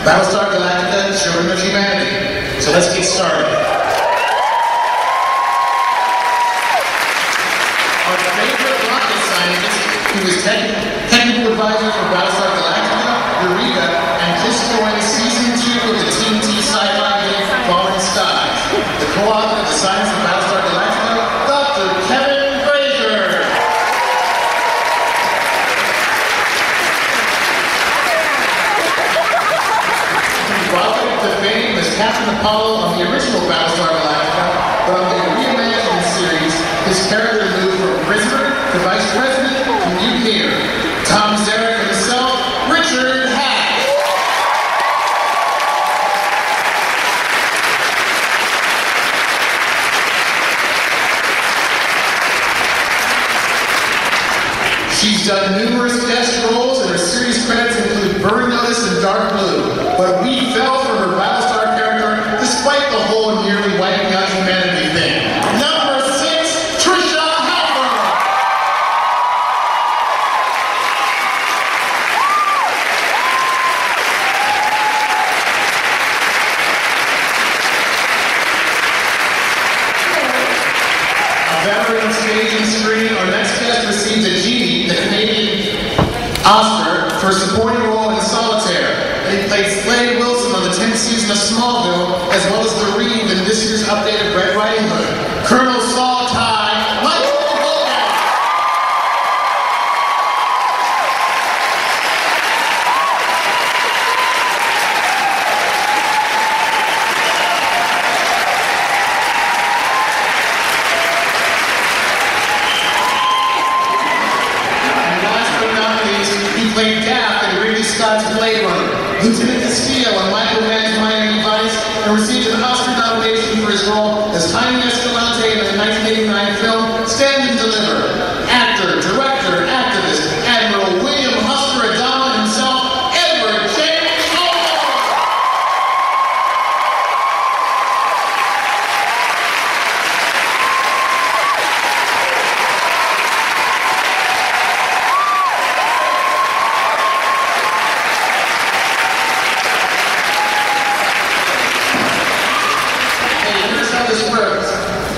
BattleStar Galactica, Children of Humanity. So let's get started. Our favorite rocket scientist, who is technical advisor for BattleStar Galactica, Eureka, and just joined Season 2 of the TNT sci-fi game Falling Skies. The co-author of the science of BattleStar Galactica, Dr. Kevin Frazier. Welcome to fame as Captain Apollo on the original BattleStar Galactica, but on the reimagined series, his character moved from prisoner to vice president to mutineer. Tom Zarek himself, Richard Hack. She's done numerous guest roles, and her series credits include Burn Notice and Dark Blue. But we fell for her Battlestar character despite the whole nearly wiping out humanity thing. Number 6, Trisha Halper. A veteran of stage and screen, our next guest received a Genie, the Canadian Oscar, for supporting role in Solitaire. He played Slade Wilson on the 10th season of Smallville, as well as the Reeve in this year's updated Red Riding Hood. Colonel Saul Ty, Michael Hogan. And last but not least, he played Gaff in Ridley Scott's Blade Runner. Lieutenant Castillo on Michael Mann's Miami Vice, and received an Oscar nomination for his role as Jaime Escalante in the 1989 film Stand and Deliver. Actor, director, activist, Admiral William Husker Adama himself, Edward James Olmos.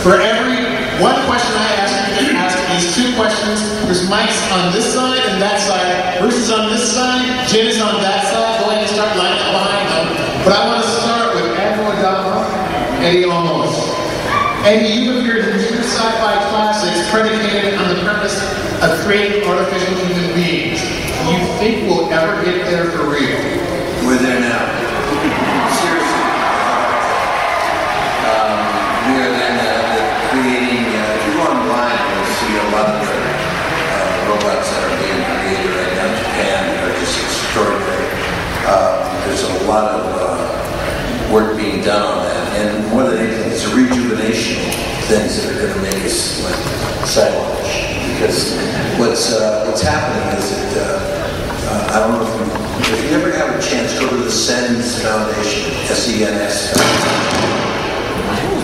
For every one question I ask, you can ask these 2 questions. There's mics on this side and that side. Bruce is on this side, Jen is on that side. Go ahead and start lining up behind them. But I want to start with Admiral Adama, Eddie Olmos. Eddie, you appeared in 2 sci-fi classics predicated on the purpose of creating artificial human beings. Do you think we'll ever get there for real? We're there now. Seriously. We are there now. Creating, if you go online, you'll see a lot of robots that are being created right now in Japan that are just extraordinary. There's a lot of work being done on that, and more than anything, it's a rejuvenation of things that are going to make us like silent. Because what's happening is that I don't know if you ever have a chance, go to the SENS Foundation, SENS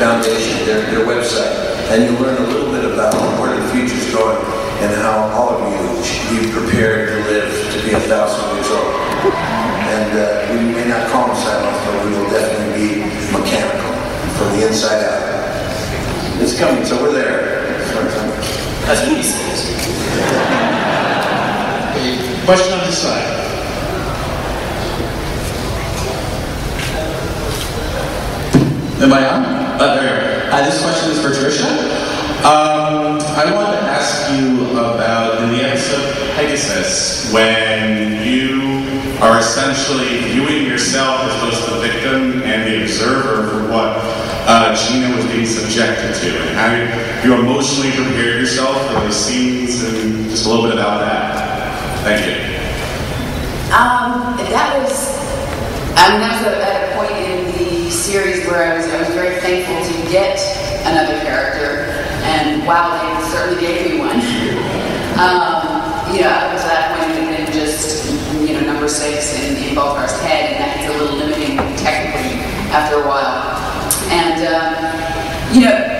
Foundation, their website, and you learn a little bit about where the future's going and how all of you be prepared to live to be 1,000 years old. And we may not call them silent, but we will definitely be mechanical from the inside out. It's coming, so we're there. That's what he says. Okay, question on this side. Am I on? This question is for Trisha. I wanted to ask you about, in the episode Pegasus, when you are essentially viewing yourself as both the victim and the observer for what Gina was being subjected to, and how you emotionally prepared yourself for those scenes, and just a little bit about that. Thank you. That was at a point in the series where I was very thankful to get another character, and wow, they certainly gave me one. Up to that point, it had been just number 6 in Balkar's head, and that gets a little limiting technically after a while. And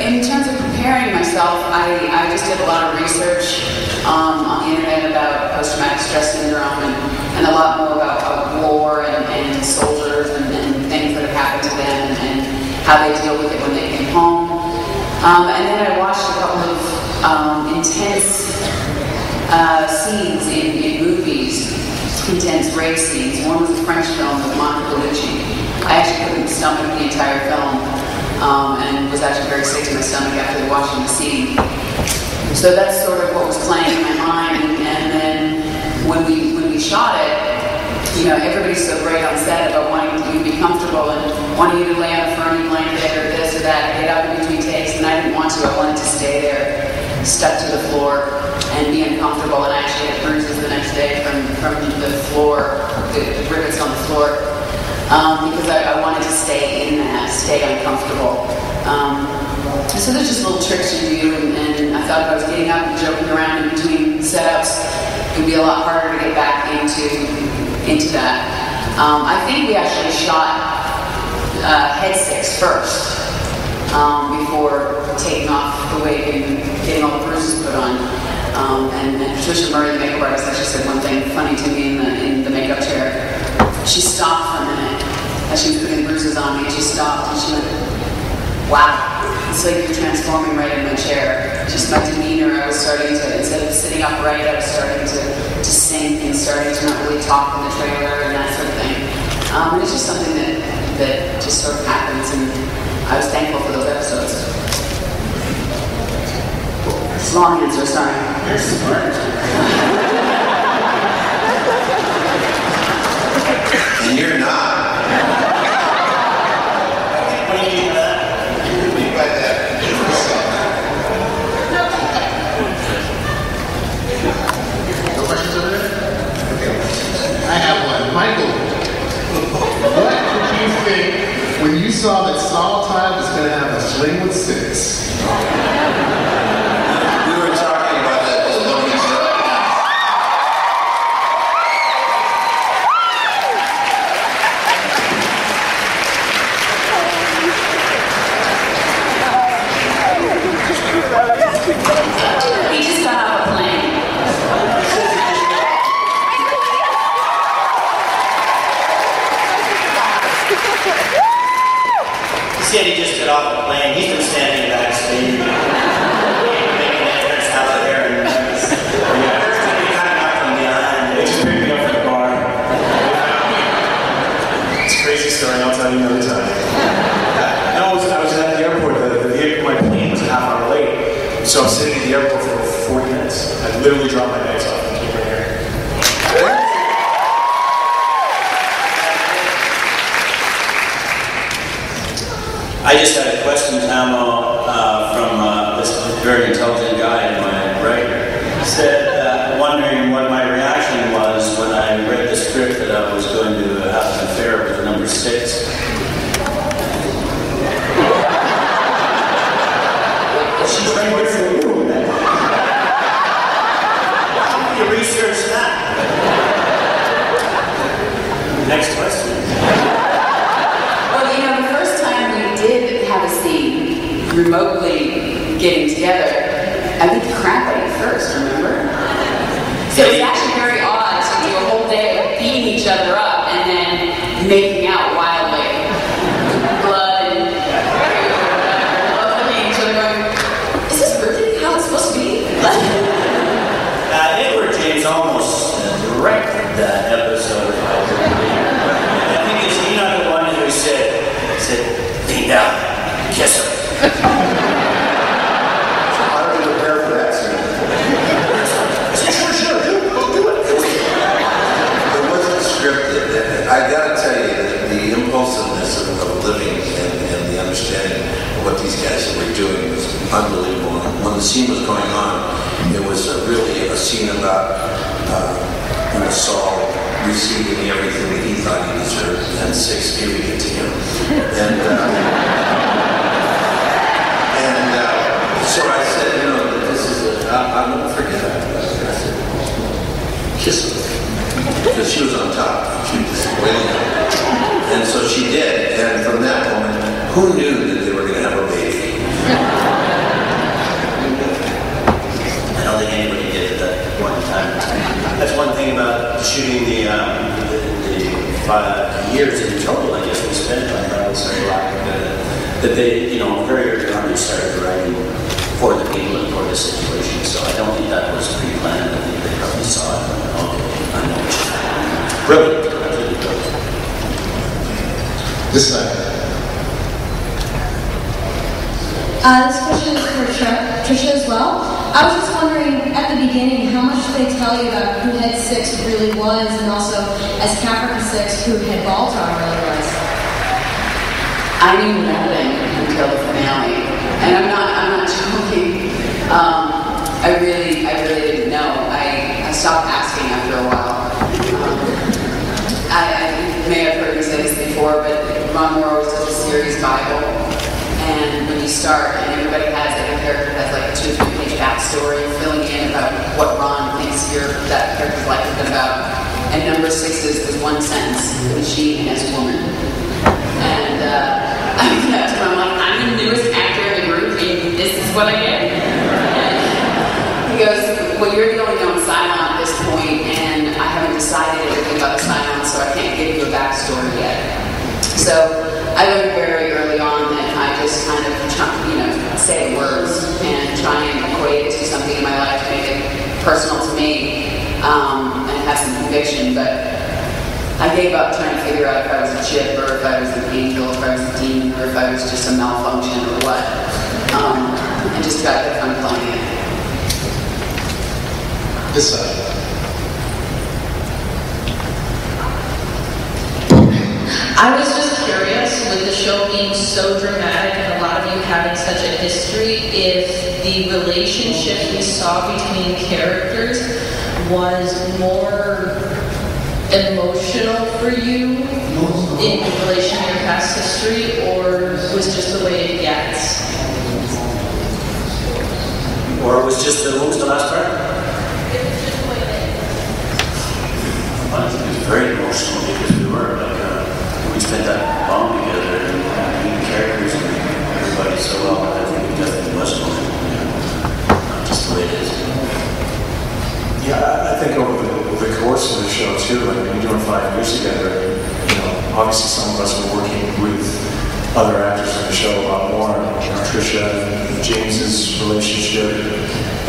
in terms of preparing myself, I just did a lot of research on the internet about post-traumatic stress syndrome and a lot more about war and soldiers how they deal with it when they came home. And then I watched a couple of intense scenes in movies, intense race scenes. One was a French film with Monica Bellucci. I actually couldn't stomach the entire film and was actually very sick to my stomach after watching the scene. So that's sort of what was playing in my mind. And then when we shot it, you know, everybody's so great on set about wanting you to be comfortable and wanting you to lay on a firm blanket or this or that, get up in between takes, and I didn't want to. I wanted to stay there, stuck to the floor, and be uncomfortable. And I actually had bruises the next day from the floor, the rivets on the floor, because I wanted to stay in that, stay uncomfortable. So there's just little tricks you do, and I thought if I was getting up and joking around in between setups, it would be a lot harder to get back into that. I think we actually shot head six first before taking off the wig and getting all the bruises put on. And Patricia Murray, the makeup artist, actually said one thing funny to me in the makeup chair. She stopped for a minute as she was putting bruises on me, and she stopped and she went, "Wow, it's like you're transforming right in my chair." Just my demeanor, I was starting to, instead of sitting upright, I was starting to sink and starting to not really talk in the trailer and that sort of thing. And it's just something that just sort of happens, and I was thankful for those episodes. It's a long answer, sorry. You're smart. And you're not. What do you mean by that? What do you mean by that? No questions over there? Okay. I have one. Michael, what did you think when you saw that Saul Time was going to have a fling with Six? We were talking about that this morning. He just got off a plane. He said he just got off the plane. He's been standing backstage, making an entrance out there, and he's kind of out from behind. They just picked me up from the bar. It's a crazy story, I'll tell you another time. No, I was at the airport. The vehicle, my plane was a half hour late. So I was sitting at the airport for 40 minutes. I literally dropped my bags off and came right here. I just had a question, Tamo, from this very intelligent guy in my right here. He said, wondering what my reaction was when I read the script that I was going to have an affair with number 6. She's right here for you. How do you research that? Next question. Well, you know, the first time we did have a scene remotely getting together, I beat the crap out of you first, remember? So it was actually very odd to do a whole day of beating each other up and then making out wildly. Blood and both looking at each other going, is this really how it's supposed to be? Edward James almost directed that episode. I think it's Enoch the one who said, lean down, kiss him. How do you prepare for that scene? Sure, do it. It wasn't scripted. I gotta tell you that the impulsiveness of living and the understanding of what these guys were doing was unbelievable. When the scene was going on, it was really a scene about Saul receiving everything that he thought he deserved and 6 giving it to him. So I said, you know, this is I'll never forget it. I said, kiss her. Because she was on top. She was wailing. And so she did. And from that moment, who knew that they were going to have a baby? I don't think anybody did at that point in time. That's one thing about shooting the 5 years in total, I guess, we spent on BattleStar Galactica. that they, very early on they started writing for the people and for the situation. So I don't think that was pre-planned. I think they probably saw it and went, okay, I know what you're doing. Brilliant. Absolutely brilliant. This side. This question is for Tricia as well. I was just wondering, at the beginning, how much did they tell you about who Head 6 really was, and also, as Caprica 6, who Head Baltar really was? I knew nothing until the finale, and I'm not joking. I really didn't know. I stopped asking after a while. I may have heard me say this before, but Ron Moore always does a series Bible, and when you start, and everybody has, every character has like a 2 or 3 page backstory filling in about what Ron thinks that character's life has been about. And number 6 is 1 sentence: the machine as a woman. And I went up to him, I'm like, I'm the newest actor in the group, and this is what I get. And he goes, well, you're the only known Cylon at this point, and I haven't decided anything about the Cylon, so I can't give you a backstory yet. So I learned very early on that I just kind of, say words and try and equate it to something in my life to make it personal to me, and have some conviction. But I gave up trying to figure out if I was a chip or if I was an angel, if I was a demon, or if I was just a malfunction or what. And just got to fun playing it. This side. I was just curious, with the show being so dramatic and a lot of you having such a history, if the relationship we saw between characters was more emotional for you in relation to your past history, or was just the way it gets? Or it was just what was the last part? It was just the way it is. I think it was very emotional because we were we spent that long together and meeting characters and everybody so well. I think it definitely was emotional. Not just the way it is. Yeah, I think over the course of the show too, like when you're doing 5 years together, obviously some of us were working with other actors in the show a lot more. Tricia and James's relationship,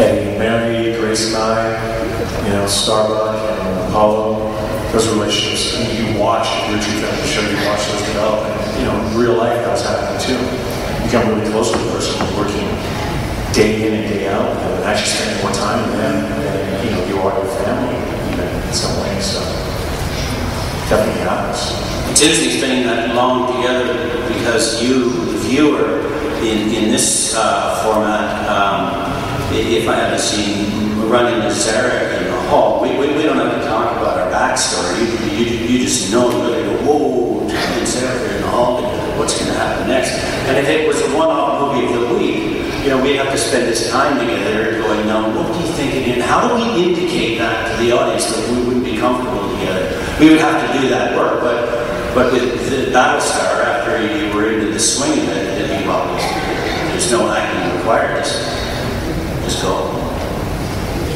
Eddie and Mary, Grace and I, Starbuck and Apollo. Those relationships, you watch, if you're a true fan of the show, you watch those develop. And, in real life, that was happening too. You become really close with the person who's working day in and day out, and actually spending more time with them than, you are your family, in some ways. So, definitely happens. It's interesting spending that long together because you, the viewer, in this format, if I had a scene running into Zarek in the hall, we don't have to talk about our backstory. You just know, you go, whoa, Tom and Zarek are in the hall together. What's going to happen next? And if it was a one-off movie of the week, we'd have to spend this time together going, now, what do you think? And how do we indicate that to the audience that we wouldn't be comfortable together? We would have to do that work, but with the BattleStar, after you were into the swing of it, it'd be obvious. There's no acting required. Just go.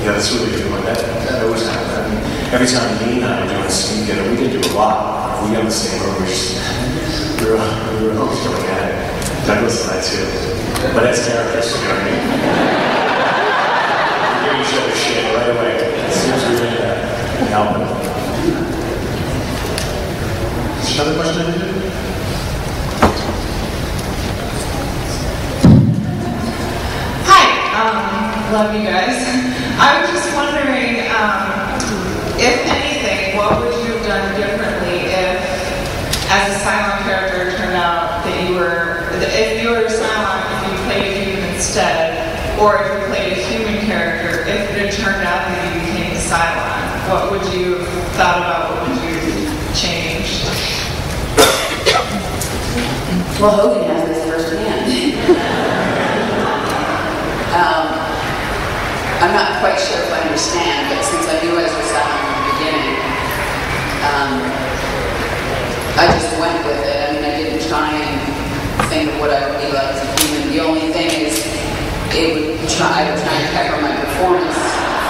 Yeah, that's really good. That always happens. I mean, every time me and I were doing a scene together, we didn't do a lot. We got in the same room. We were always going at it. Douglas and I too. But as characters, you know what I mean? We give each other shit right away. As soon as we're in that, we help them. Is there another question I did? Love you guys. I was just wondering, if anything, what would you have done differently if, as a Cylon character, it turned out that if you were a Cylon, if you played a human instead, or if you played a human character, if it had turned out that you became a Cylon, what would you have thought about? What would you change? Well, Hogan has this firsthand. I'm not quite sure if I understand, but since I knew I was a Cylon from the beginning, I just went with it. I mean, I didn't try and think of what I would be like as a human. The only thing is, I would try and pepper my performance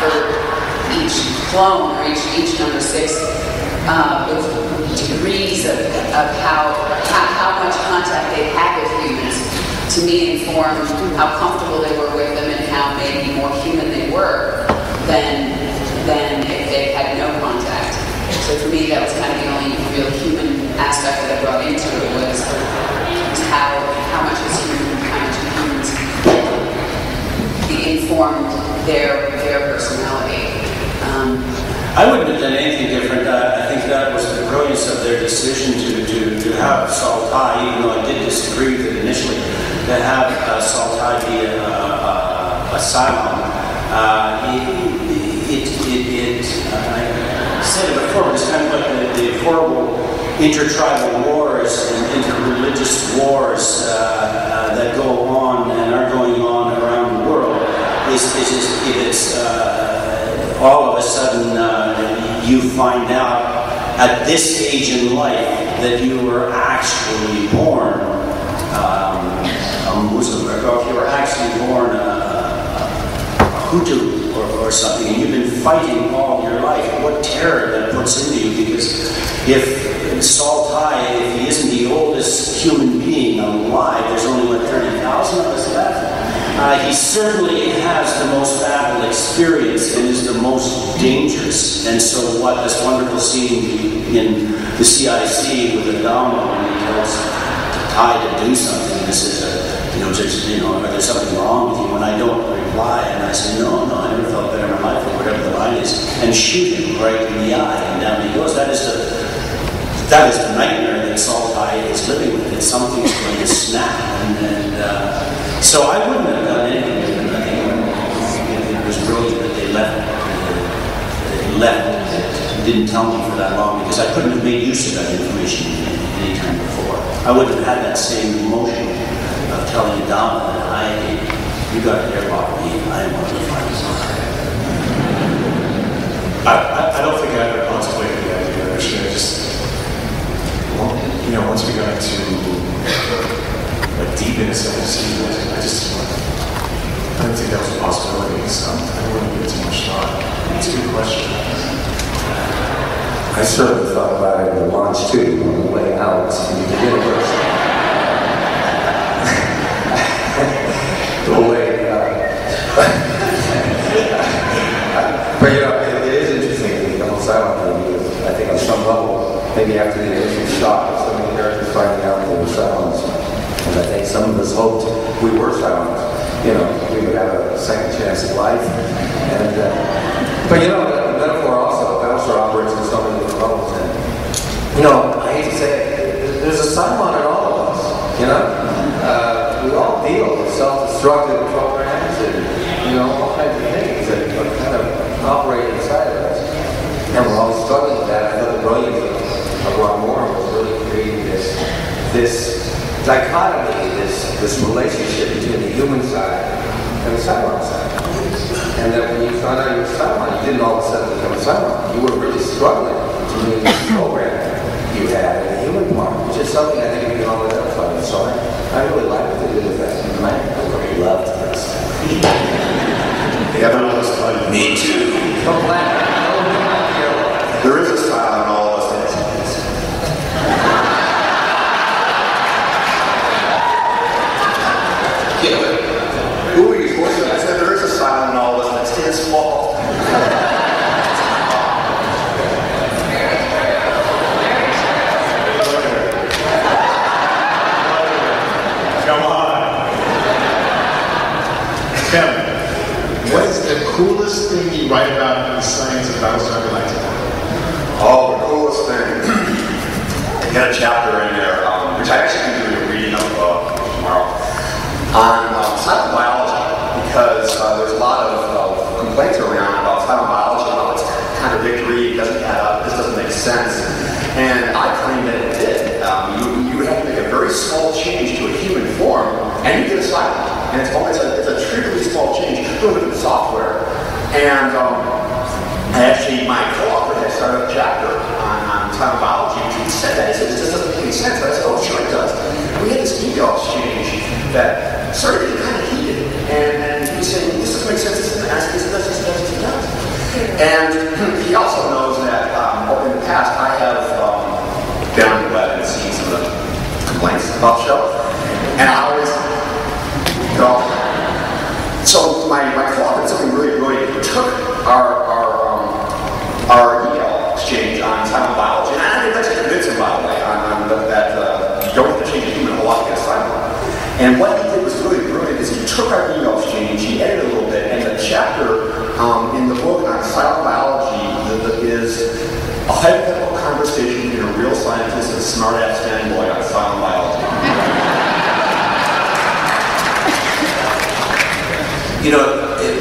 for each clone or each number 6 with degrees of how much contact they had with humans. to me, informed how comfortable they were with them and how maybe more human they were than if they had no contact. So for me, that was kind of the only real human aspect that I brought into it was how much is human, how much humans informed their personality. I wouldn't have done anything different. I think that was the brilliance of their decision to have Saltai, even though I did disagree with it initially, to have Saltai be a Cylon. I said it before, it's kind of like the horrible intertribal wars and interreligious wars that go on and are going on around the world. It's all of a sudden you find out at this stage in life that you were actually born a Muslim, or if you were actually born a Hutu or something, and you've been fighting all your life. What terror that puts into you, because if Saltai, if he isn't the oldest human being alive, there's only, 30,000 of us left? He certainly has the most battle experience and is the most dangerous. And so what this wonderful scene in the CIC with Adama when he tells Tai to do something, and says, are there something wrong with you? And I don't reply, and I say, no, I never felt better in my life, or whatever the line is, and shoot him right in the eye, and down he goes. That is the nightmare that Saltai is living with. It's something's going to snap, and so I wouldn't have done anything different. I think it was brilliant that they left. Didn't tell me for that long, because I couldn't have made use of that information any time before. I wouldn't have had that same emotion of telling Dama that you got to airlock me, I want to find something. I don't think I ever contemplated the idea, actually. I just, once we got into deep innocent season, I didn't think that was a possibility, so I wouldn't give it too much thought. It's a good question. I certainly thought about it in the launch too, on the way out in the universe. The way, but it is interesting, the whole silent thing. I think on some level, maybe after the initial shock of some of the characters finding out they were silenced, and I think some of us hoped we were silenced. We would have a second chance at life. And but the metaphor also, BattleStar operates in so many different levels. And I hate to say it, there's a Cylon in all of us. We all deal with self-destructive programs and all kinds of things that kind of operate inside of us. And we're always struggling with that. I thought the brilliance of Ron Moore was really creating this dichotomy, this relationship between the human side and the Cylon side. And that when you found out you were Cylon, you didn't all of a sudden become a Cylon. You were really struggling to meet the program you had in the human part, which is something I think we can all identify with. So I really like what they did with that. I loved this. Everyone was fun. Me too. There is a style in all of us. Who are you supposed to? I said there is a silent in all of us that stands small. Come on. Kevin, what is the coolest thing you write about in the science of BattleStar Galactica? Oh, the coolest thing. I got a chapter in there, which I actually can do a reading of tomorrow, on silent biology, because there's a lot of complaints around about silent biology, how it's contradictory, it doesn't add up, this doesn't make sense. And I claim that it did. You have to make a very small change to a human form, and you get a silent. And it's a trivially small change, look at the software. And my co-author had started a chapter on silent biology, and he said that. He said, this doesn't make any sense. And I said, oh, sure it does. We had this email exchange that started getting kind of heated. And he was saying, this doesn't make sense, this doesn't ask, this does. And he also knows that in the past, I have been on the web and seen some of the complaints about the show. And I always fanboy on silent biology. You know,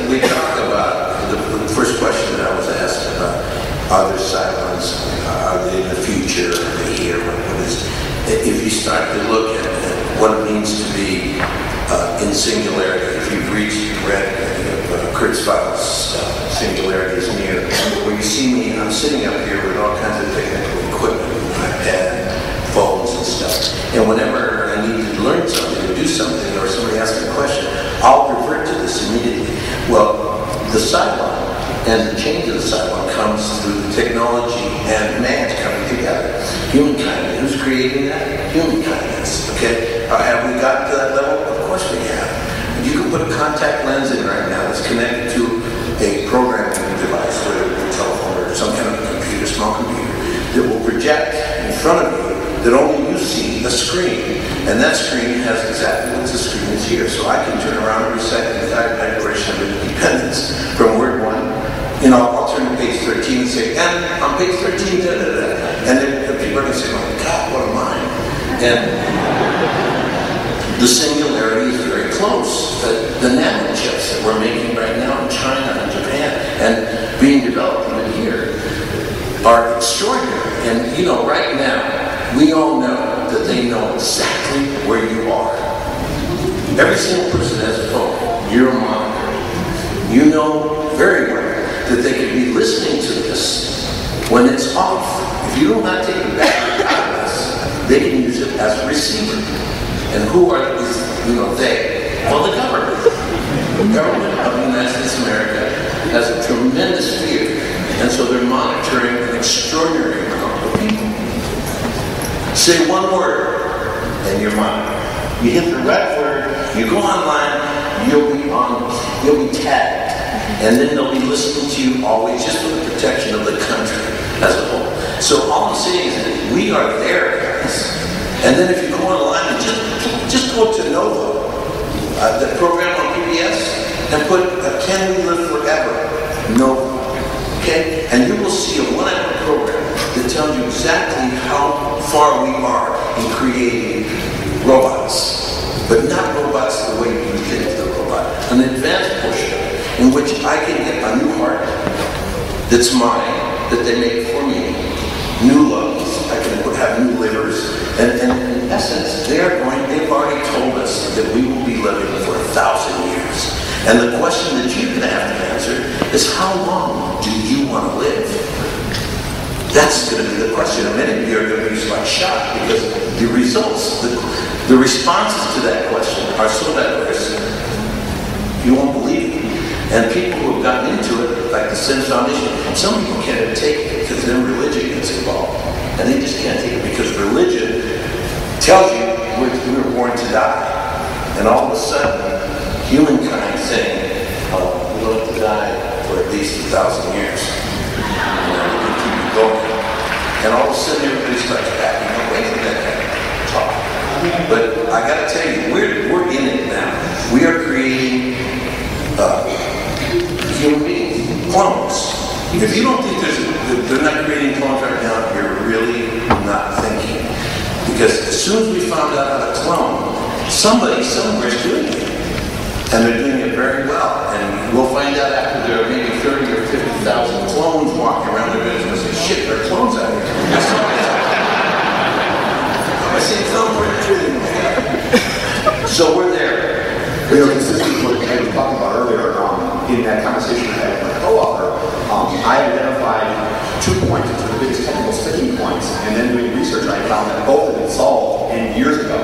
we talk about the first question that I was asked about, are there Cylons? Are they in the future? Are they here? What is? If you start to look at what it means to be in singularity, if you've read Kurzweil's Singularity is Near, where you see me, I'm sitting up here with all kinds of technical equipment, iPad, phones and stuff. And whenever I need to learn something or do something, or somebody asks me a question, I'll revert to this immediately. Well, the Cylon and the change of the Cylon comes through the technology and man's coming together. Humankind, who's creating that? Humankind is, okay? Have we got to that level? Of course we have. You can put a contact lens in right now that's connected to a programming device, whether it's a telephone or some kind of computer, small computer, that will project in front of you that only you see a screen. And that screen has exactly what the screen is here. So I can turn around and recite the entire Declaration of Independence from word 1. You know, I'll turn to page 13 and say, and on page 13, da, da, da. And then the people are going to say, oh my God, what a mind. And the singularity is very close. The nanochips that we're making right now in China and Japan and being developed even here are extraordinary. And you know, right now, we all know that they know exactly where you are. Every single person has a phone. You're a monitor. You know very well that they could be listening to this when it's off. If you do not take the battery out of this, they can use it as a receiver. And who are these, they? Well, the government. The government of the United States of America has a tremendous fear. And so they're monitoring an extraordinary amount of people. Say one word, and you're monitored. You hit the red word, you go online, you'll be tagged. And then they'll be listening to you always just for the protection of the country as a whole. So all I'm saying is that we are there, guys. And then if you go online and just go to Nova, the program on PBS, and put Can We Live Forever? Nova. Okay? And you will see a 1-hour program that tells you exactly how far we are in creating robots. But not robots the way you think the robot. An advanced portion in which I can get a new heart that's mine, that they make for me, new lungs, I can have new livers, and in essence, they've already told us that we will be living for 1,000 years. And the question that you're going to have to answer is, how long do you want to live? That's going to be the question. And many of you are going to be like shocked because the results, the responses to that question are so diverse, you won't believe it. And people who have gotten into it, like the Sin Foundation, some people can't even take it because then religion gets involved. And they just can't take it because religion tells you we were born to die. And all of a sudden, humankind saying, we'll have to die for at least 1,000 years. We can keep it going. And all of a sudden, everybody starts backing away from that kind of talk. But I got to tell you, we're in it now. We are creating human beings, clones. If you don't think they're not creating clones right now, you're really not thinking. Because as soon as we found out how to clone, somebody somewhere is doing it. And they're doing it very well. And we'll find out after there are maybe 30 or 50,000 clones walking around, they're going to say, shit, there are clones out here. I see clone So we're there. Consistent with what I was talking about earlier, in that conversation I had with my co-author, I identified 2 points, which were the biggest technical sticking points, and then doing research, I found that both had been solved 10 years ago.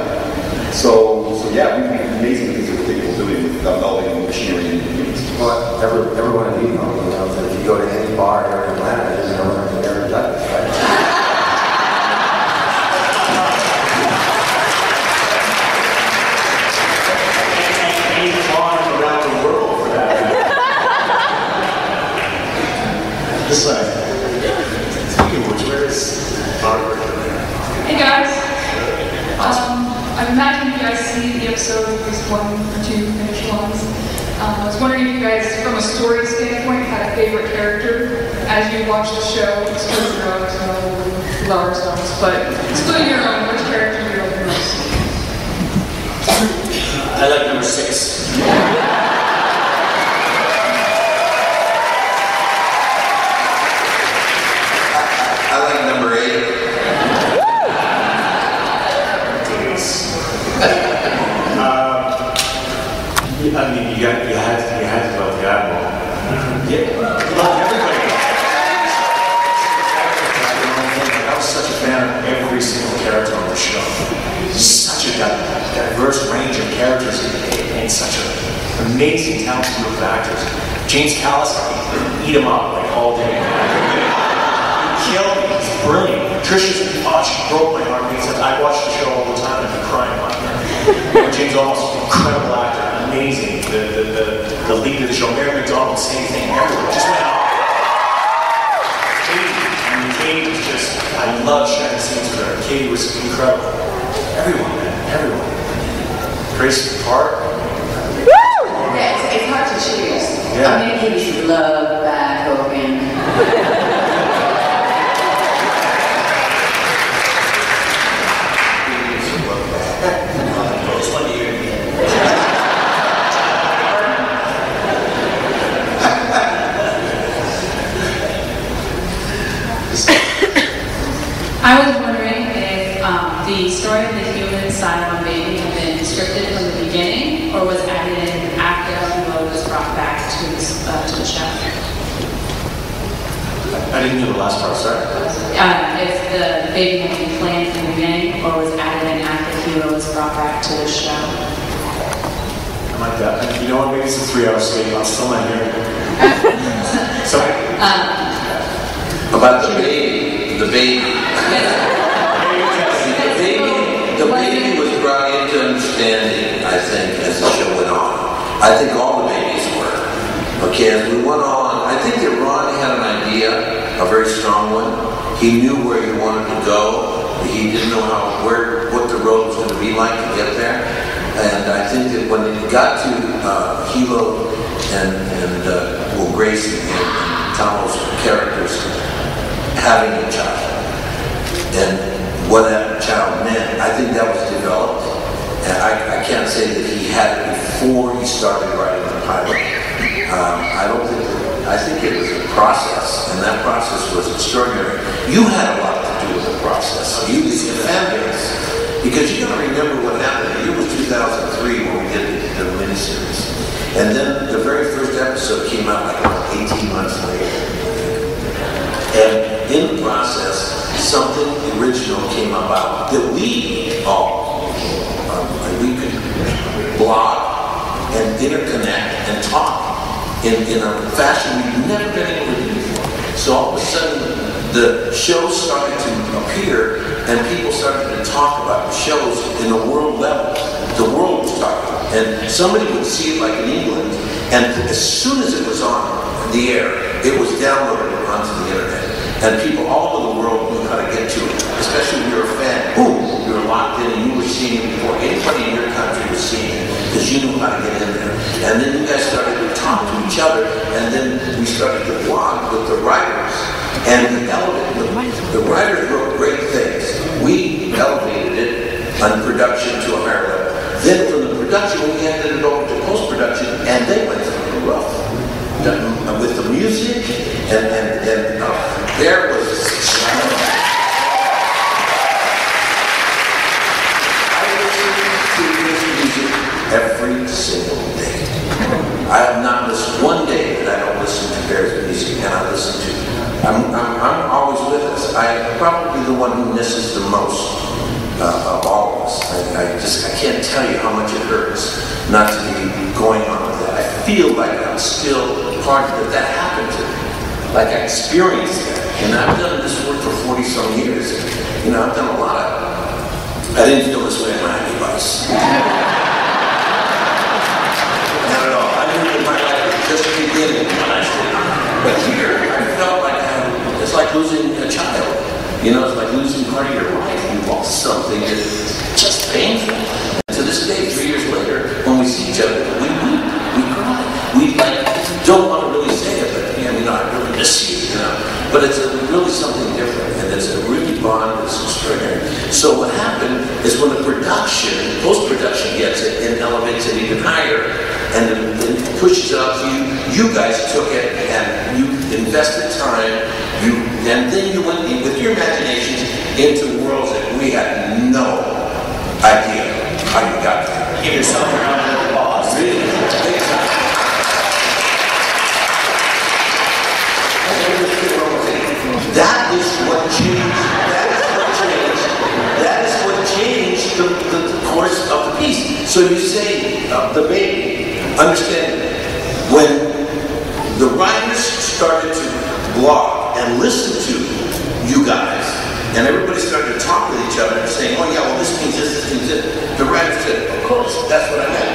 So yeah, we've been amazing things that people doing with developing machinery and humans. Well, everyone in Eden knows that if you go to any bar here in Atlanta, there's no one in there Douglas, right? This side. Speaking of which, where is Barbara? Hey guys. I imagine you guys see the episode of these 1 or 2 finished ones. I was wondering if you guys, from a story standpoint, had a favorite character as you watched the show. Exclude your own, no lower stones, but exclude your own, which character do you like the most? I like number 6. I like number 8. I mean, you had to love the Admiral. Yeah, love everybody. I was such a fan of every single character on the show. Such a diverse range of characters and such an amazing, talented group of actors. James Callis, eat him up like all day. He killed me. He's brilliant. Trisha's she broke my heart because I watched the show all the time and I'd be crying on her. James almost incredible actor. Amazing. The lead of the show, Mary McDonald, same thing. Everyone just went out. Katie was just, I love sharing scenes with her. Katie was incredible. Everyone, man, everyone. Grace Park. Yeah, it's hard to choose. Yeah. I'm gonna give you love back, Hogan. I was wondering if the story of the human Cylon baby had been scripted from the beginning, or was added in after Hilo was brought back to the show. I didn't hear the last part, sorry. If the baby had been planned from the beginning, or was added in after Hilo was brought back to the show. I like that. You know what? Maybe it's a 3-hour sleep. I'm still not hearing it. Sorry. About the baby. The baby was brought into understanding, I think, as the show went on. I think all the babies were. Okay, as we went on, I think that Ron had an idea, a very strong one. He knew where he wanted to go. He didn't know what the road was going to be like to get there. And I think that when it got to Hilo and Grace and Tomo's characters having a child, and what that child meant, I think that was developed. And I can't say that he had it before he started writing the pilot. I think it was a process, and that process was extraordinary. You had a lot to do with the process. You as a fan base, because you got to remember what happened. It was 2003 when we did the miniseries. And then the very first episode came out like 18 months later. And in the process, something original came about that we all, we could blog and interconnect and talk in a fashion we've never been able to do before. So all of a sudden, the shows started to appear and people started to talk about the shows in the world level. The world was talking. And somebody would see it like in England, and as soon as it was on the air, it was downloaded onto the internet. And people all over the world knew how to get to it, especially if you were a fan. Boom, you were locked in and you were seeing it before anybody in your country was seeing it, because you knew how to get in there. And then you guys started to talk to each other, and then we started to blog with the writers. And the writers wrote great things. We elevated it on production to a higher level. Then from the production, we handed it over to post-production, and they went through the roof. With the music, and there was I listen to this music every single day. I have not missed one day that I don't listen to Bear's music, and I listen to it. I'm always with us. I'm probably the one who misses the most of all of us. I can't tell you how much it hurts not to be going on with that. I feel like I'm still part of it. That happened to me. Like I experienced that. And I've done this work for 40-some years. You know, I've done a lot of. I didn't feel this way in my device. Not at all. I knew that my life was just beginning when I started. But here, I felt like it's like losing a child. You know, it's like losing part of your life. You lost something that's just painful. And to this day, 3 years later, when we see each other, we weep, we cry. is when the production, post-production gets it and elevates it even higher and then pushes it up to you. You guys took it and you invested time, and then you went with your imaginations into worlds that we had no idea how you got there. Give yourself a round of applause. Really? Big time. That is what changed. That is what changed the course of the piece. So you say the baby. Understand, when the writers started to blog and listen to you guys, and everybody started to talk with each other and saying, "Oh yeah, well this means this, this means this," the writers said, "Of course, that's what I meant."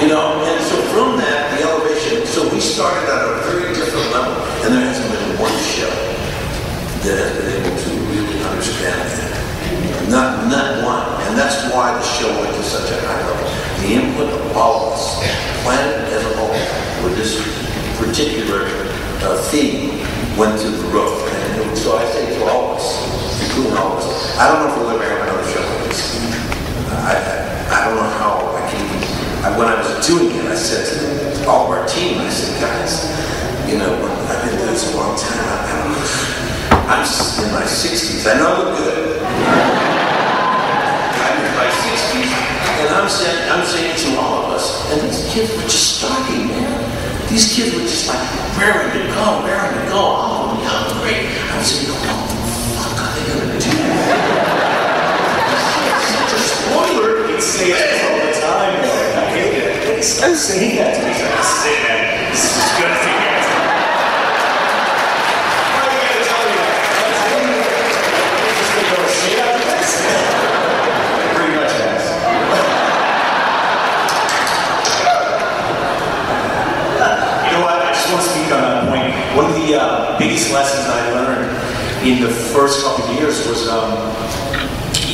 You know, and so from that, the elevation, so we started at a very different level, and there hasn't been one show that has been able to really understand that. Not one. And that's why the show went to such a high level. The input of all of us, planet as a whole, with this particular theme, went to the roof. And so I say to all of us, including all of us, I don't know if we'll ever have another show like this. I don't know how I can even. When I was doing it, I said to all of our team, I said, guys, you know, I've been doing this a long time. I'm in my 60s. I know I look good. I'm in my 60s, and I'm saying to all of us, and these kids were just starting, man. These kids were just like raring to go. Oh, yeah, great. I was saying, what the fuck are they gonna do? Such a spoiler. You say it all the time. Stop saying that to me. This is it, man. This is just good thing. Why are you going to tell me that? Just going to go say that to us? Pretty much has. You know what? I just want to speak on that point. One of the biggest lessons I learned in the first couple of years was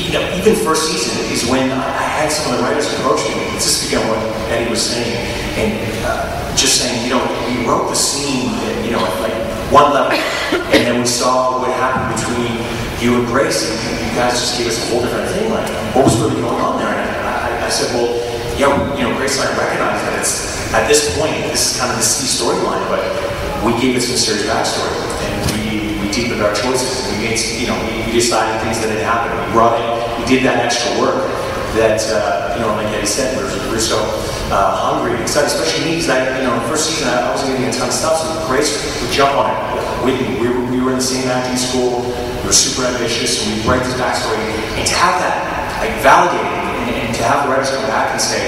even first season is when I had some of the writers approach me. Let's just begin what Eddie was saying, and just saying, you know, we wrote the scene, at, you know, at like one level, and then we saw what happened between you and Grace, and you guys just gave us a whole different thing. Like, what was really going on there? And I said, well, yeah, you know, Grace and I recognize that it's at this point, this is kind of the C storyline, but we gave it some serious backstory, and we deepened our choices. And we made, you know, we decided things that had happened. We brought in, we did that extra work that, you know, like Eddie said, we're so hungry and excited, especially me, because you know, the first season I wasn't getting a ton of stuff, so Grace would jump on it with me. We were in the same acting school, we were super ambitious, and we write this backstory, and to have that like validated, and to have the writers come back and say,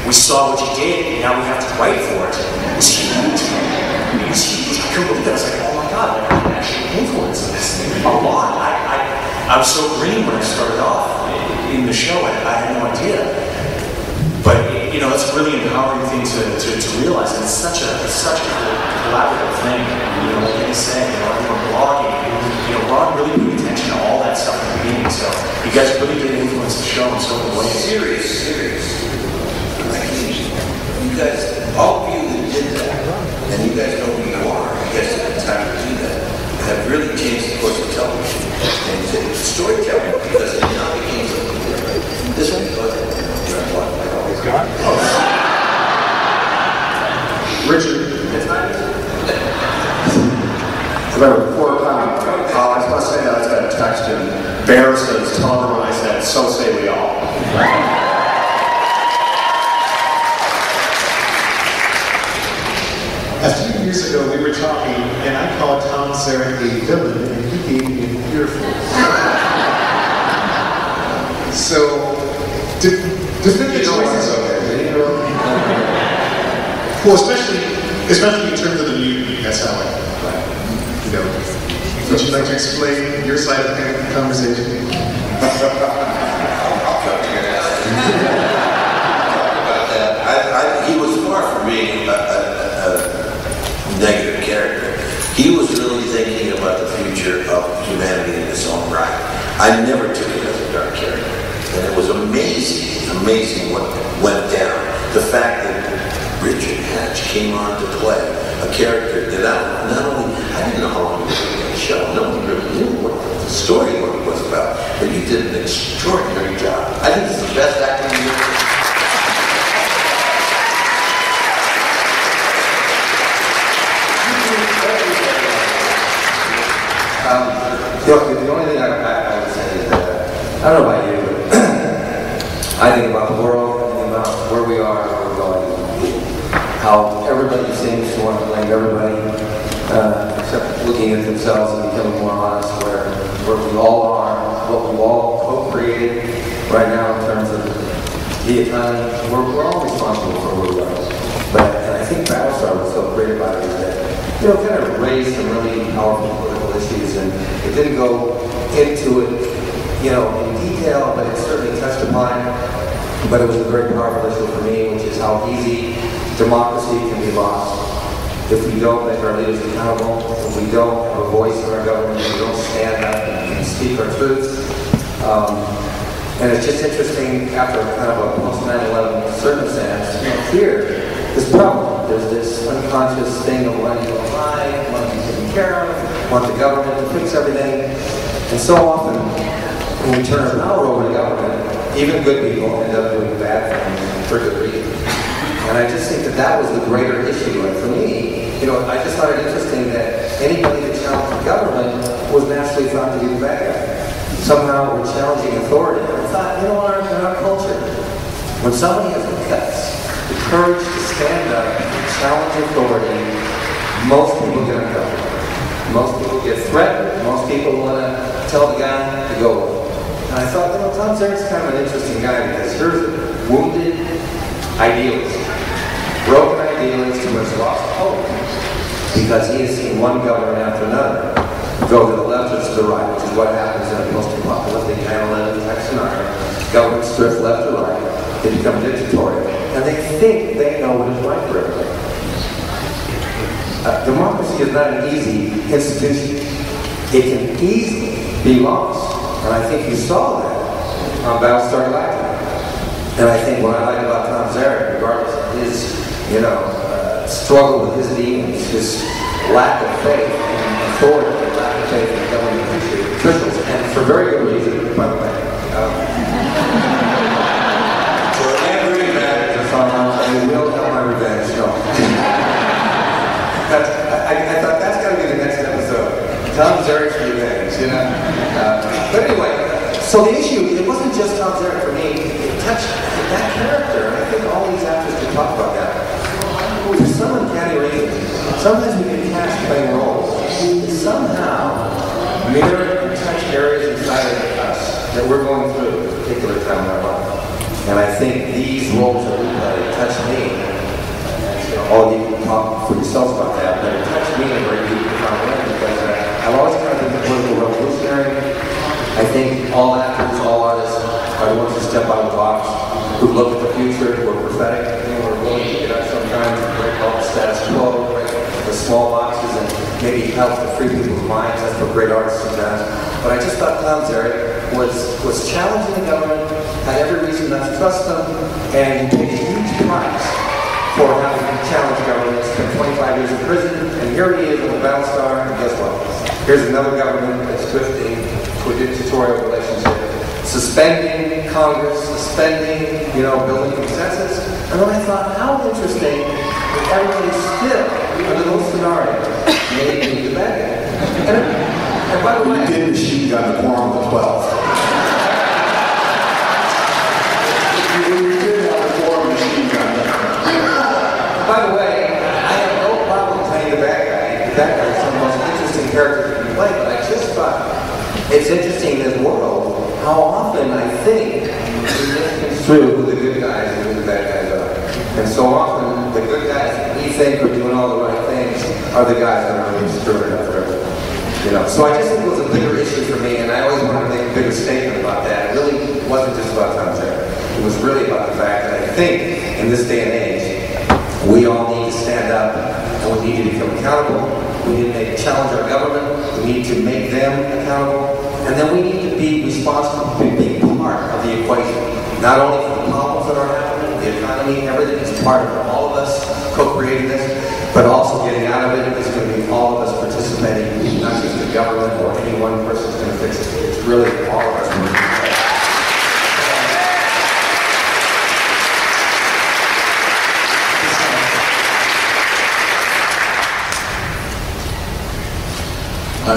we saw what you did, and now we have to write for it, it was huge. It was huge. I couldn't believe that. I was like, oh my god, like, I can actually influence this a lot. I was so green when I started off in the show, I had no idea. But you know, it's a really empowering thing to realize, and it's such a collaborative thing. You know, like Eddie said, you know, everyone blogging, you know, Ron really paid attention to all that stuff in the beginning. So you guys really did influence the show in so many ways. Serious. Like, you guys, all of you that did that, and you guys know who you are, you guys took the time to do that, have really changed the course of television. And storytelling, because it now became something different. This one, go ahead. He's gone? Oh. Richard. Before coming, I just want to say that I just got a text and Bear says, tell everyone I said, so say we all. A few years ago, we were talking, and I called Tom Zarek a villain, and he gave me an earful. So, definitive choices of it. Well, especially in terms of the mutant, that's how you know. Would you like to explain your side of the conversation? I'll talk to your about that. He was far from being a negative character. He was really thinking about the future of humanity in his own right. I never took it as a dark character. And it was amazing what went down. The fact that Richard Hatch came on to play a character that I didn't know how long he was going to show. Nobody really knew what the story was about. But you did an extraordinary job. I think it's the best acting you've ever done. The only thing I would say is that, I don't know about you, but I think about the world, I think about where we are and where we're going. How everybody seems to want to blame everybody, except looking at themselves and becoming more honest where we all are, what we all co-created right now in terms of the economy. We're all responsible for where we are. And I think BattleStar was so great about it is that, kind of raised some really powerful political issues, and it didn't go into it, in detail, but it certainly touched upon it. But it was a very powerful issue for me, which is how easy democracy can be lost if we don't make our leaders accountable, if we don't have a voice in our government, if we don't stand up and speak our truths. And it's just interesting, after kind of a post-9/11 circumstance, here, this problem. There's this unconscious thing of wanting to lie, wanting to be taken care of, want the government to fix everything. And so often, when we turn our power over to government, even good people end up doing bad things for good reason. And I just think that was the greater issue. And for me, I just thought it interesting that anybody that challenged the government was naturally thought to be the bad guy. Somehow we're challenging authority. And I thought, in our culture, when somebody has the guts, the courage to stand up and challenge authority, most people get uncomfortable. Most people get threatened. Most people want to tell the guy to go. And I thought, Tom Zerik's kind of an interesting guy because here's a wounded idealist, broken idealist who has lost hope because he has seen one government after another go to the left or to the right, which is what happens in a post-apocalyptic 9/11 type scenario. Governments drift left or right. They become dictatorial. And they think they know what is right for everybody. Democracy is not an easy institution. It can easily be lost. And I think you saw that on BattleStar Galactica. And I think what I like about Tom Zerik, regardless of his, struggle with his demons, his lack of faith in authority, lack of faith in government officials, and for very good reason, by the way. I will have my revenge. No. I thought that's got to be the next episode. Tom Zerik's revenge, But anyway, so the issue, it wasn't just Tom Zerik for me. It touched that character, and I think all these actors can talk about that. For some uncanny reason, sometimes we get cast playing roles that somehow mirror and touch areas inside of us that we're going through at a particular time in our life. And I think these roles that we play touch me. All of you can talk for yourselves about that, but it touched me in a very deep, profound way because I've always kind of been a political revolutionary. I think all actors, all artists are the ones who step out of the box, who look at the future, who are prophetic, who are willing to get up sometimes and break all the status quo, break the small boxes, and maybe help to free people's minds. That's what great artists sometimes. But I just thought Tom Zerik was challenging the government, had every reason not to trust them, and he paid a huge price for having challenged government, spent 25 years in prison, and here he is on the BattleStar, and guess what? Here's another government that's drifting to a dictatorial relationship, suspending Congress, suspending, building consensus. And then I thought, how interesting that everybody still, under those scenarios, made me the bad guy. And by the way, you did machine gun the quorum of 12. You did have a quorum machine gun. By the way, I have no problem playing the bad guy. The bad guy is some of the most interesting characters you can play, but I just thought it's interesting in this world how often I think we misconstrue who the good guys and who the bad guys are. And so often the good guys that we think are doing all the right things are the guys that are really screwing it up for everyone. So I just think it was a bigger issue for me, and I always wanted to make a bigger statement about that. It really wasn't just about Tom Zerik. It was really about the fact that I think in this day and age, we all need to stand up and we need to become accountable. We need to challenge our government. We need to make them accountable. And then we need to be responsible for being part of the equation. Not only for the problems that are happening, the economy, everything is part of all of us co-creating this, but also getting out of it is going to be all of us participating, not just the government or any one person's going to fix it. It's really all of us.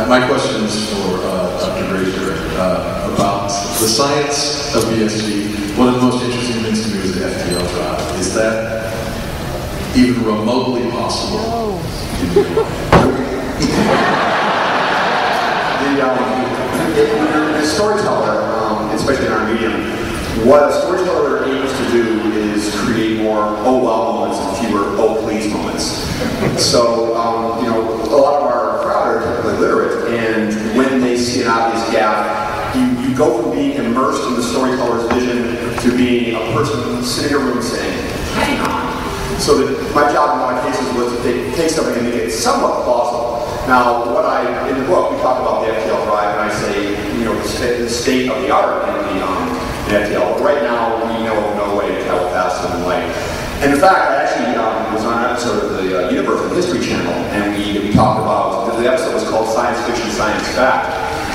My question is for Dr. Grazer about the science of BSG. One of the most interesting things to me was the FTL drive. Is that even remotely possible? The storyteller, especially in our medium, what a storyteller aims to do is create more "oh wow" moments and fewer "oh please" moments. So, a lot of our crowd are typically literate, and when they see an obvious gap, you go from being immersed in the storyteller's vision to being a person sitting in a room saying, "Hang on." So that my job in a lot of cases was to take something and make it somewhat plausible. Now, in the book, we talk about the FTL drive, and I say, the state of the art in the FTL. Right now, we know of no way to travel faster than light. And in fact, I actually was on an episode of the Universe and History Channel, and we talked about, the episode was called Science Fiction, Science Fact.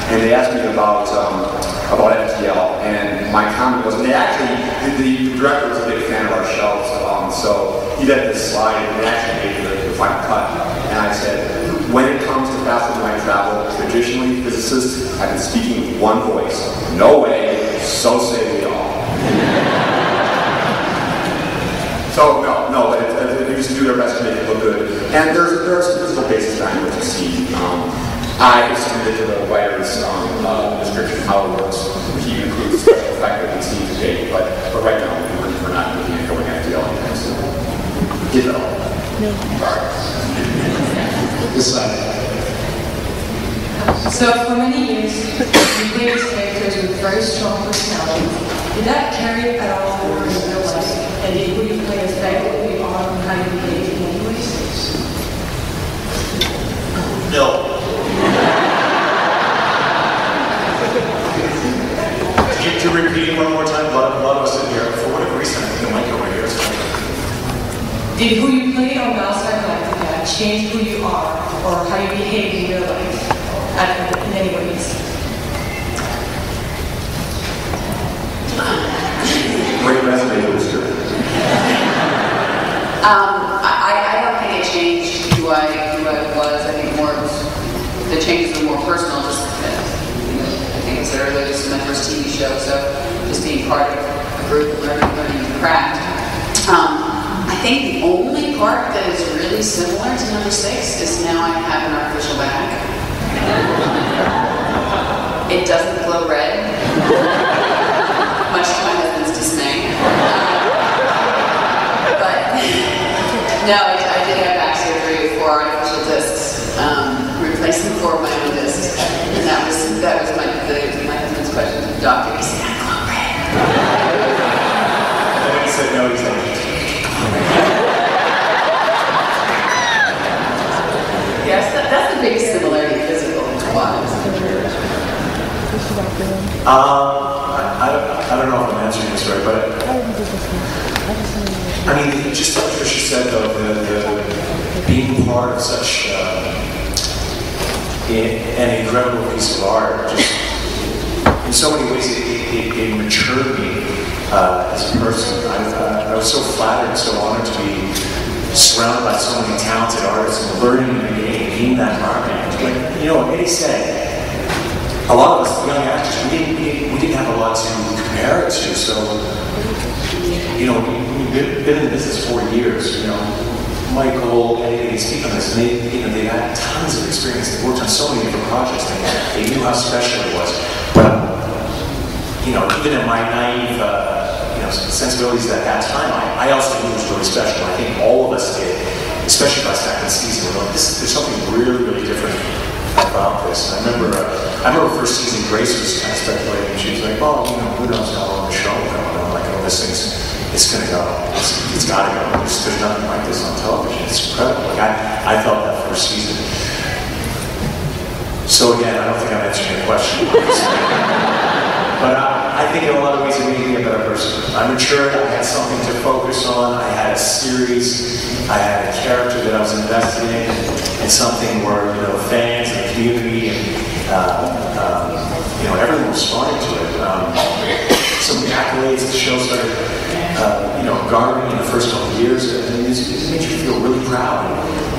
And they asked me about FTL, and my comment was, and they actually, the director was a big fan of our shelves, so he did this slide, and they actually made the final cut. And I said, when it comes to faster than light travel, traditionally, physicists have been speaking with one voice. No way, so say we all. So, no, but they used to do their best to make it look good. And there are some physical basis behind what you see. I submitted to the writer's description of how it works. He includes special effect that he seems to take, but right now we're not looking at going FTL anytime soon. No. This side. So for many years, you played as characters with very strong personalities. Did that carry at all over in real life? And did who you play affect who you are and how you behave in any ways? No. Can you repeat it one more time? A lot of us in here, for whatever reason, I think the mic over here is fine. Did who you played on BattleStar Galactica change who you are or how you behave in real life in any ways? Great resume, Booster. I don't think it changed who I was. I think the changes were more personal. Just I think I said earlier, this is my first TV show, so just being part of a group, learning the craft. I think the only part that is really similar to number 6 is now I have an artificial bag. It doesn't glow red, much to my husband's dismay. But no, I did have back surgery with 4 artificial discs, replacing 4 of my own discs, and that was my husband's question to the doctor. He said, "I glow red." And then he said, "No, he's not." Yes, that's the biggest similarity, physical-wise. I don't know if I'm answering this right, but I mean, just like Tricia said, though, the being part of such an incredible piece of art, just in so many ways, it matured me as a person. I was so flattered and so honored to be surrounded by so many talented artists and learning in the game, being that environment. Like, Eddie said, a lot of us, the young actors, we didn't have a lot to compare it to. So, we've been in the business 4 years. Michael, Eddie, they speak on this, and they had tons of experience. They worked on so many different projects. They knew how special it was. But even in my naive, sensibilities at that time, I also knew it was really special. I think all of us did, especially by second season. We're like, there's something really, really different about this. And I remember first season, Grace was kind of speculating. She was like, "Well, who knows how long the show will go?" And I'm like, "Oh, this thing's, it's gonna go. It's gotta go. There's nothing like this on television. It's incredible." Like I felt that first season. So again, I don't think I'm answering your question, but I think in a lot of ways it made me a better person. I matured, I had something to focus on, I had a series, I had a character that I was invested in, and something where, fans and the community and, everyone responded to it. Some of the accolades the show started, garnering in the first couple of years, it made you feel really proud.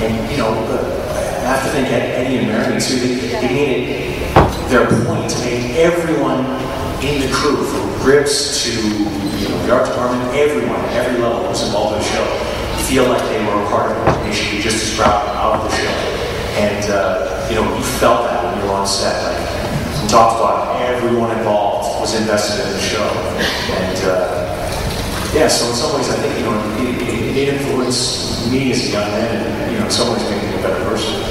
And I have to thank Eddie and Mary too. They made it their point to make everyone in the crew, from grips to the art department, everyone at every level that was involved in the show, feel like they were a part of it. They should be just as proud of the show. And you felt that when you were on set. Like from top to bottom, everyone involved was invested in the show. And so in some ways, I think it influenced me as a young man, and in some ways made me a better person.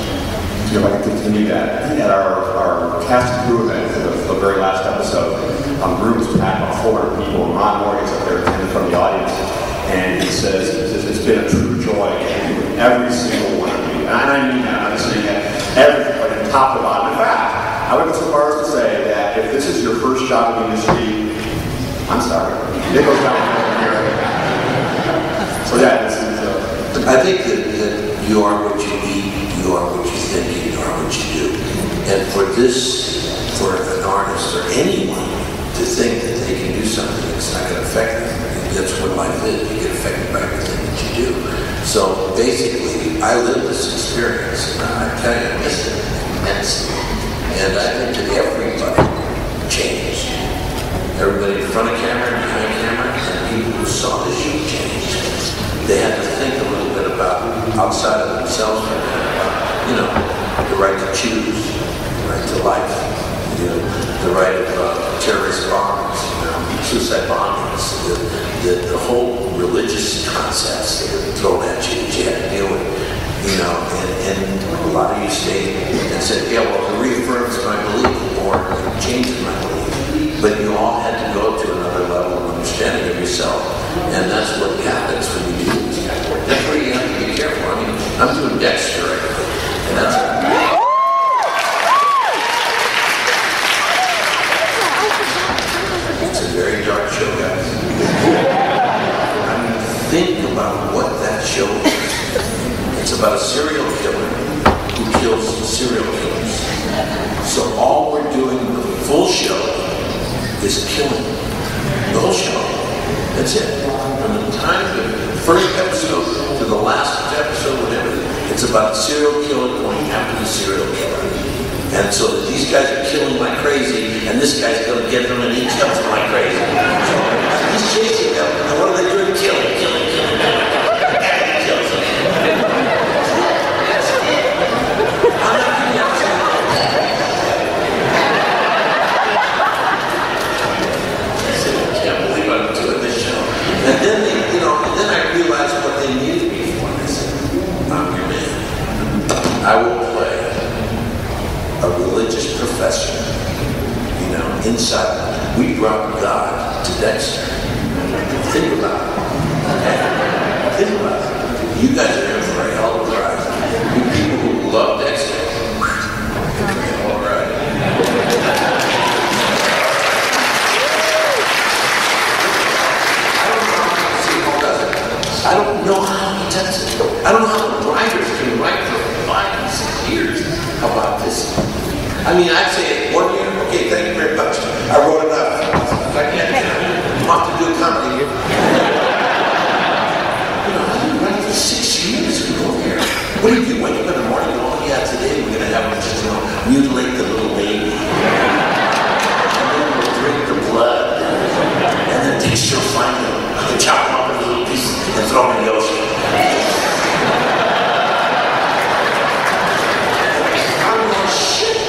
If I could continue that, at our cast and crew event for the very last episode, the room was packed with 400 people, and Ron Morgan's up there attending from the audience, and he says, it's been a true joy with every single one of you. And I mean that, I'm saying that everybody, from top to bottom. In fact, I would go so far as to say that if this is your first job in the industry, I'm sorry, it goes down here. So yeah, this is... I think that you are what you eat, you are what you think, you are what you do. And for an artist or anyone to think that they can do something that's not going to affect them, that's what life is. You get affected by everything that you do. So basically, I lived this experience, and I tell you, I miss it immensely. And I think that everybody changed. Everybody in front of camera, behind camera, and people who saw the show changed. They had to think a little bit about outside of themselves, the right to choose, the right to life, the right of terrorist bombs, suicide bombings, the whole religious concepts that were thrown at you that you had to deal with, and a lot of you stayed and said, yeah, well, it reaffirms my belief or it changes my belief. But you all had to go to another level of understanding of yourself. And that's what happens when you do this kind of work. That's where you have to be careful. I mean, I'm doing Dexter right now. And that's it's a very dark show, guys. I mean, think about what that show is. It's about a serial killer who kills serial killers. So all we're doing the full show is killing. The whole show. That's it. From the time of the first episode to the last episode, whatever, it's about the serial killer going after the serial killer. And so that these guys are killing like crazy, and this guy's going to get them and he kills them like crazy. So he's chasing them, and what are they doing? Killing. He kills them. I'm not kidding you. And then then I realized what they needed me for. And I said, I'm your man. I will play a religious professor, inside. We brought God to Dexter. Think about it. Okay? Think about it. You guys are in for a hell of a ride. You people who love Dexter, all right. I don't know how he does it. I don't know how the writers can write for 5 and 6 years about this. I mean, I'd say 1 year, okay, thank you very much. I wrote enough. I can't I'm off to do a comedy here. I've been writing for 6 years to go here. What do you do? Wake up in the morning, oh yeah, today we're going to have just, mutilate the little baby. And then we'll drink the blood. And then Dexter will find them. And chop them up in little pieces and throw them in the ocean. I'm going, shit.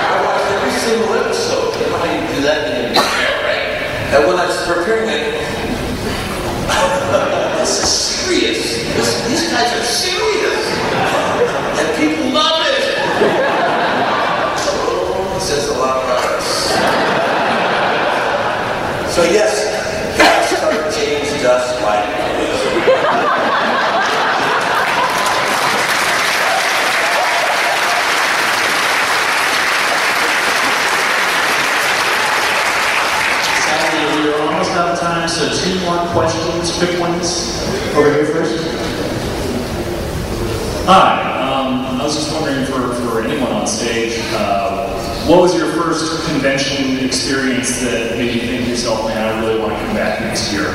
I watched every single episode. You know how you do that in your hair, right? And when I was preparing it, this is serious. These guys are serious. And people love it. It says a lot about us. So yes, God started changing us like time, so 2 more questions, quick ones. Over here first. Hi, I was just wondering for anyone on stage, what was your first convention experience that made you think to yourself, man, I really want to come back next year?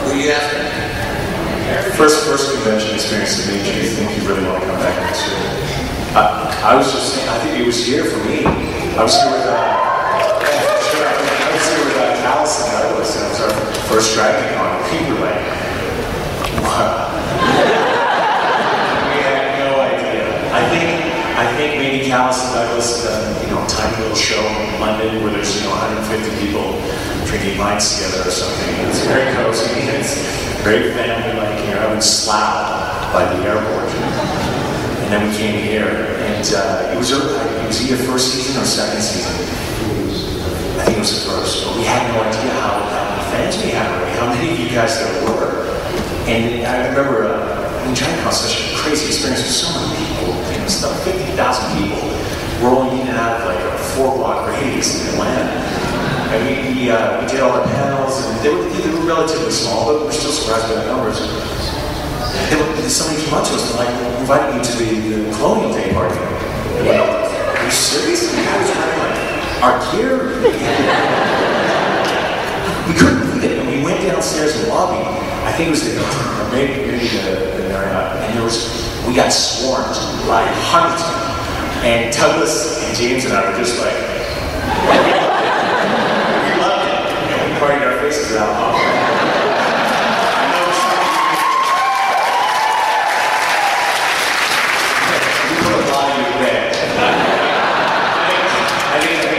Who are you asking? First convention experience that made you think you really want to come back next year. I was just saying, I think it was here for me. I was here with, Alice and Douglas, and it was our first DragonCon. People were like, wow. We had no idea. I think maybe Alice and Douglas done, tiny little show in London where there's, 150 people drinking pints together or something. It's very cozy. It's very family-like. You're having slap by the airport. And then we came here, and it was either first season or second season. I think it was the first, but we had no idea how many fans we had already, how many of you guys there were. And I remember, DragonCon was such a crazy experience with so many people. It's about 50,000 people rolling in and out of like a 4-block radius in Atlanta. And we did all the panels, and they were relatively small, but we're still surprised by the numbers. Somebody came up to us and like, invited me to the Colonial Day party. And we're like, are you serious? And the guy was wearing like our gear. We couldn't believe it. And we went downstairs in the lobby. I think it was maybe the Marriott, and we got swarmed by hundreds. And Douglas and James and I were just like, we loved it. And we partied our faces out.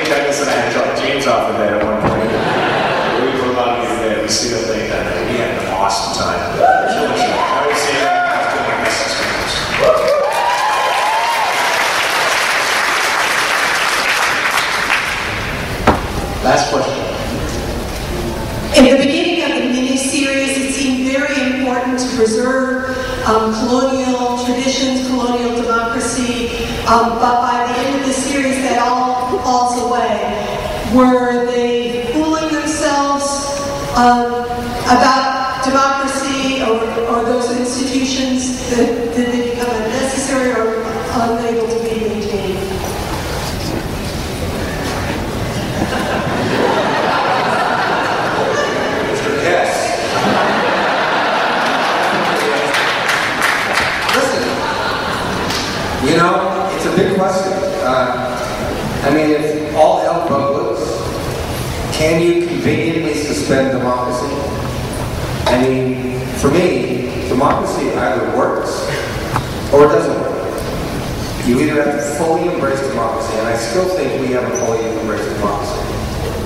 Douglas and I had dropped James off of bed at one point. We put a lot of you in bed. We stayed up late that night. We had an awesome time. I would say that's been my best experience. Last question. In the beginning of the mini-series, it seemed very important to preserve colonial traditions, colonial democracy, but by the end of the series, that all falls away. Were they fooling themselves about democracy or those institutions? Did they become unnecessary or unable to be maintained? Yes. Listen, it's a big question. If all hell broke loose, can you conveniently suspend democracy? For me, democracy either works or it doesn't work. You either have to fully embrace democracy, and I still think we haven't fully embraced democracy,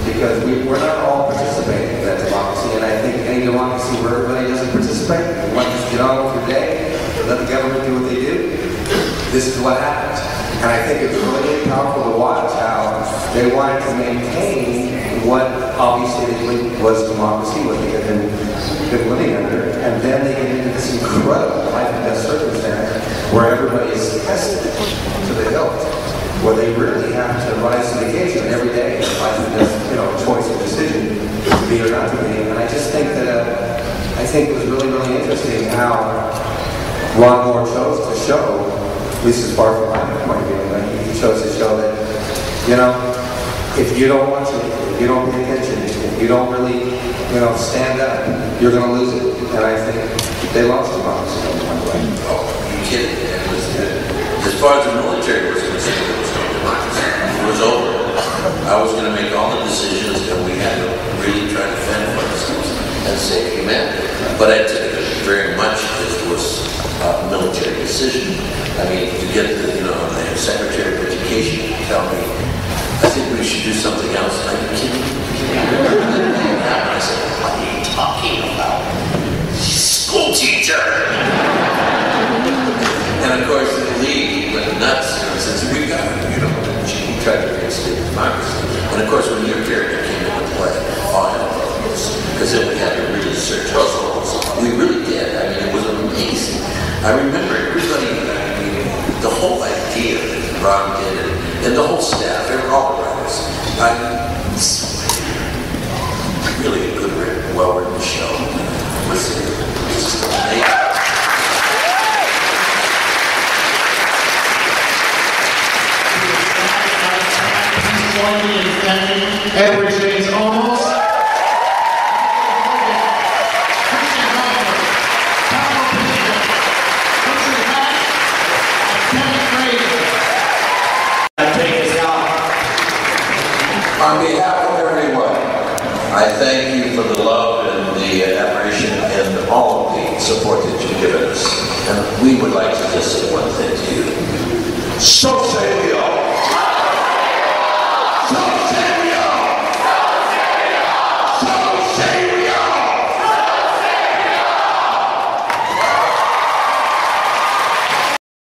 because we're not all participating in that democracy, and I think any democracy where everybody doesn't participate, you want to just get on with your day, let the government do what they do, this is what happens. And I think it's really powerful to watch how they wanted to maintain what obviously was democracy, what they had been living under, and then they get into this incredible life and death circumstance where everybody is tested to the hilt, where they really have to rise to the occasion every day, life and death, choice and decision, to be or not to be. And I just think that I think it was really, really interesting how Ron Moore chose to show, at least as far from my point of view, he chose to show that, if you don't watch it, if you don't pay attention, if you don't really, stand up, you're going to lose it. And I think they lost democracy in one way. Oh, you kidding? As far as the military was concerned, there was no democracy. It was over. I was going to make all the decisions, and we had to really try to fend for ourselves and say amen. But I took it very much as it was a military decision. To get the Secretary of Education to tell me, I think we should do something else. Are you kidding me? I said, what are you talking about? School teacher! And of course, the league went nuts and says, we got it, she tried to reinstate democracy. And of course, when your character came into play, because then we had to really search households. We really did. It was amazing. I remember everybody, the whole idea that Ron did it, and the whole staff, they were all writers. really a good, well-written show. It's just amazing. Join me in thanking Edward James Olmos, Christian Hoffman, Pablo Pineda, Richard Hatch, and Kevin Fraser. I take this out. On behalf of everyone, I thank you for the love and the admiration and all of the support that you've given us. And we would like to just say one thing to you. So say we are.